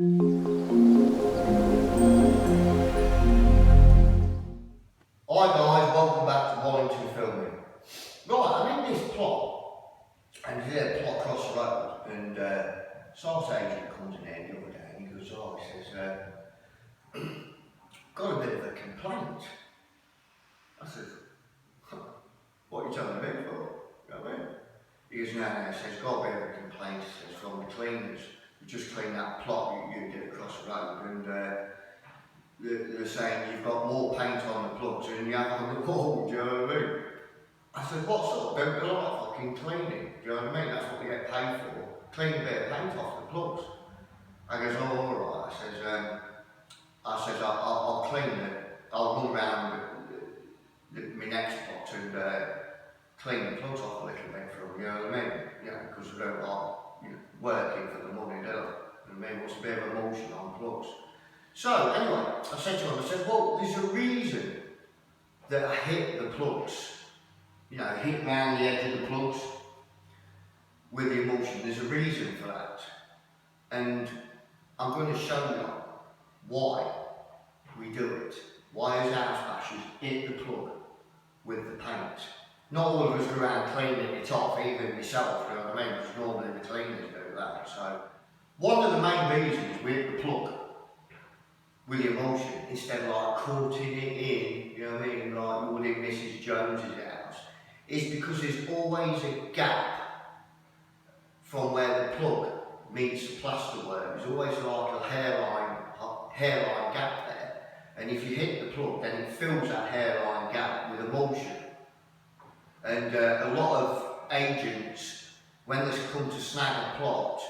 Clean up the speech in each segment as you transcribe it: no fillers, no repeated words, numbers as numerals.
Hi guys, welcome back to Wallington Filming. Right, I'm in this plot, and there's a plot across the road, and sales agent comes in there the other day, and he goes, he says, got a bit of a complaint. I says, what are you telling me for? You know what I mean? He goes, no, he says, got a bit of a complaint, he says, from the cleaners. We just cleaned that plot you did across the road, and they're saying you've got more paint on the plugs than you have on the wall, do you know what I mean? I said, what sort? Don't they like fucking cleaning? Do you know what I mean? That's what they get paid for. Clean a bit of paint off the plugs. I goes, oh, alright. I says, I'll clean it. I'll run round my next plot and clean the plugs off a little bit for them, you know what I mean? You know, because I don't like working for the money, do I? You know what I mean? What's a bit of emotion on plugs? So, anyway, I said to him, I said, well, there's a reason that I hit the plugs. You know, hit round the edge of the plugs with the emulsion. There's a reason for that. And I'm going to show you why we do it. Why as house bashers hit the plug with the paint. Not all of us go around cleaning it off, even myself, you know what I mean? Because normally the cleaners do that. So, one of the main reasons we hit the plug with the emulsion instead of like coating it in, you know what I mean, like you would in Mrs. Jones's house, is because there's always a gap from where the plug meets the plasterwork. There's always like a hairline gap there, and if you hit the plug, then it fills that hairline gap with emulsion. And a lot of agents, when they come to snag a plot,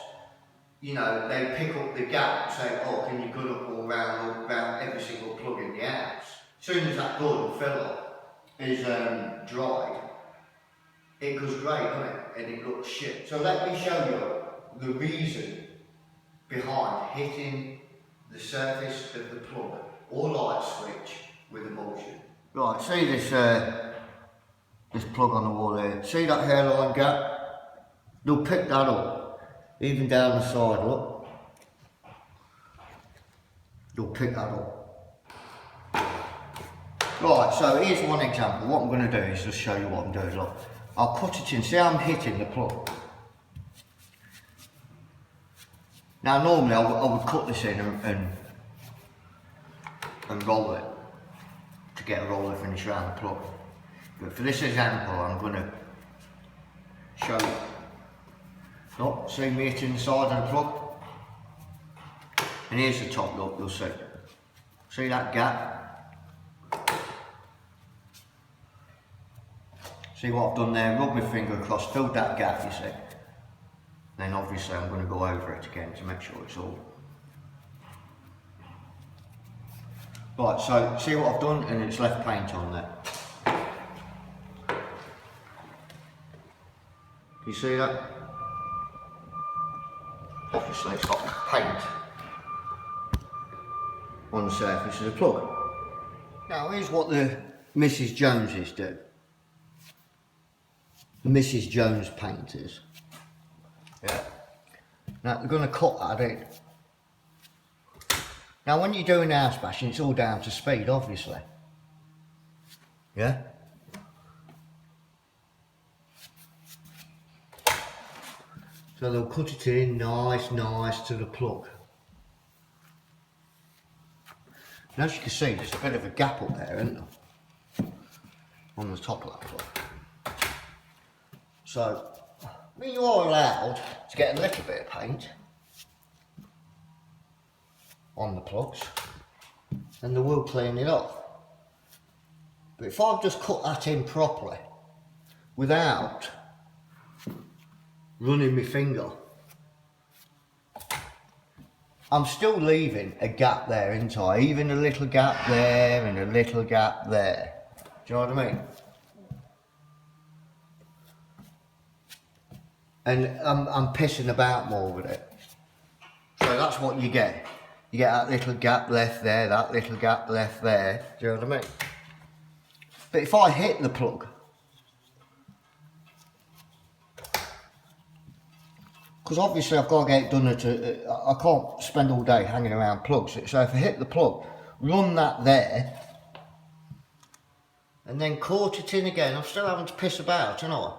you know, they pick up the gap and say, oh, can you good up all round every single plug in the house? As soon as that good filler is dried, it goes grey, doesn't it? And it looks shit. So let me show you the reason behind hitting the surface of the plug or light switch with emulsion. Right, see this plug on the wall there? See that hairline gap? They'll pick that up, even down the side, look. They'll pick that up. Right, so here's one example. What I'm going to do is just show you what I'm doing. Look, I'll cut it in. See how I'm hitting the plug? Now normally I would cut this in and roll it to get a roller finish around the plug. But for this example I'm going to show you. Look, see me hitting the side of the plug? And here's the top, look, you'll see. See that gap? See what I've done there? Rub my finger across, filled that gap, you see. Then obviously I'm going to go over it again to make sure it's all. Right, so see what I've done, and it's left paint on there. You see that? Obviously it's got paint on the surface of the plug. Now here's what the Mrs. Joneses do. The Mrs. Jones painters. Yeah. Now they're going to cut that in. Now when you're doing house bashing, it's all down to speed, obviously. Yeah. So they'll cut it in nice to the plug. And as you can see, there's a bit of a gap up there, isn't there? On the top of that plug. So, I mean, you are allowed to get a little bit of paint on the plugs, and they will clean it off. But if I've just cut that in properly, without running my finger, I'm still leaving a gap there, ain't I? Even a little gap there and a little gap there. Do you know what I mean? And I'm pissing about more with it. So that's what you get. You get that little gap left there, that little gap left there. Do you know what I mean? But if I hit the plug because obviously I've got to get it done I can't spend all day hanging around plugs. So if I hit the plug, run that there, and then caught it in again, I'm still having to piss about, aren't I?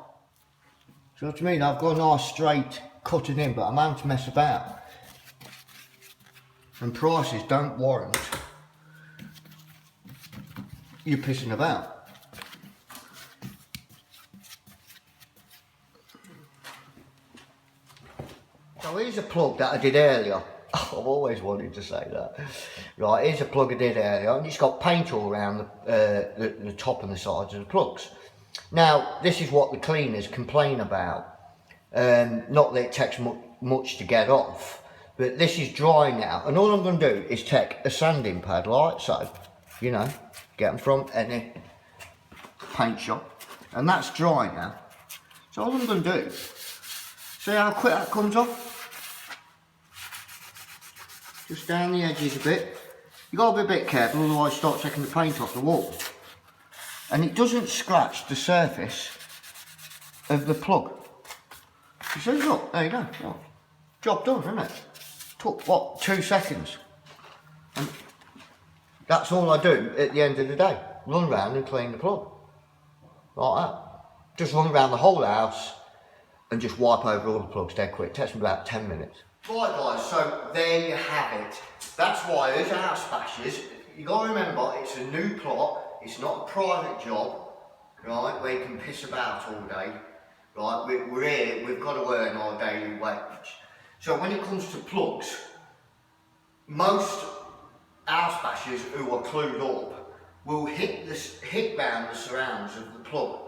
Do you know what I mean? I've got a nice straight cutting in, but I'm having to mess about. And prices don't warrant you pissing about. So here's a plug that I did earlier. I've always wanted to say that. Right, here's a plug I did earlier, and it's got paint all around the top and the sides of the plugs. Now, this is what the cleaners complain about. Not that it takes much to get off, but this is dry now, and all I'm going to do is take a sanding pad like so, you know, get them from any paint shop, and that's dry now. So all I'm going to do, see how quick that comes off? Just down the edges a bit. You've got to be a bit careful, otherwise start taking the paint off the wall. And it doesn't scratch the surface of the plug. You see, look, there you go. Look. Job done, isn't it? Took, what, 2 seconds? And that's all I do at the end of the day. Run around and clean the plug. Like that. Just run around the whole house and just wipe over all the plugs dead quick. It takes me about 10 minutes. Right guys, so there you have it. That's why as house bashers, you got to remember it's a new plot, it's not a private job, right, where you can piss about all day. Right, we're here, we've got to earn our daily wage. So when it comes to plugs, most house bashers who are clued up will hit round the surrounds of the plug.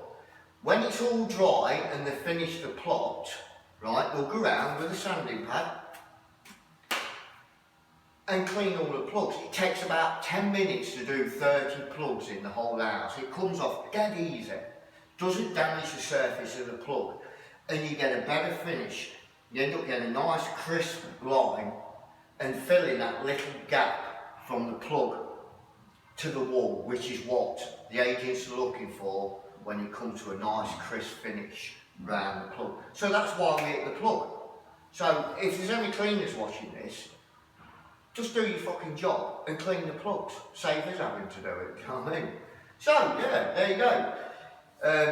When it's all dry and they've finished the plot, right, they'll go around with a sanding pad and clean all the plugs. It takes about 10 minutes to do 30 plugs in the whole house. It comes off dead easy. Doesn't damage the surface of the plug, and you get a better finish. You end up getting a nice crisp line and filling that little gap from the plug to the wall, which is what the agents are looking for when it comes to a nice crisp finish around the plug. So that's why we hit the plug. So if there's any cleaners watching this, just do your fucking job and clean the plugs. Save us having to do it, you know what I mean? So yeah, there you go.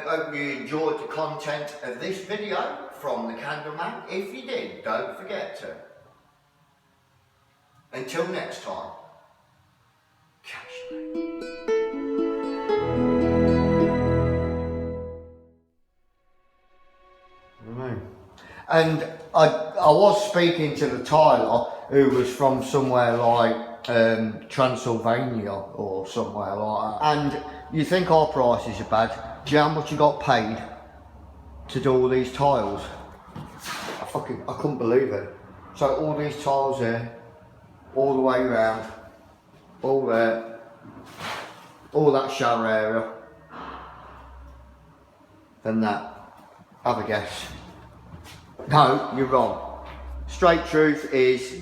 Hope you enjoyed the content of this video from the Candleman. If you did, don't forget to. Until next time, catch you later. And I was speaking to the tiler who was from somewhere like Transylvania or somewhere like that. And you think our prices are bad. Do you know how much you got paid to do all these tiles? I couldn't believe it. So all these tiles here, all the way around, all there, all that shower area, and that. Have a guess. No, you're wrong. Straight truth is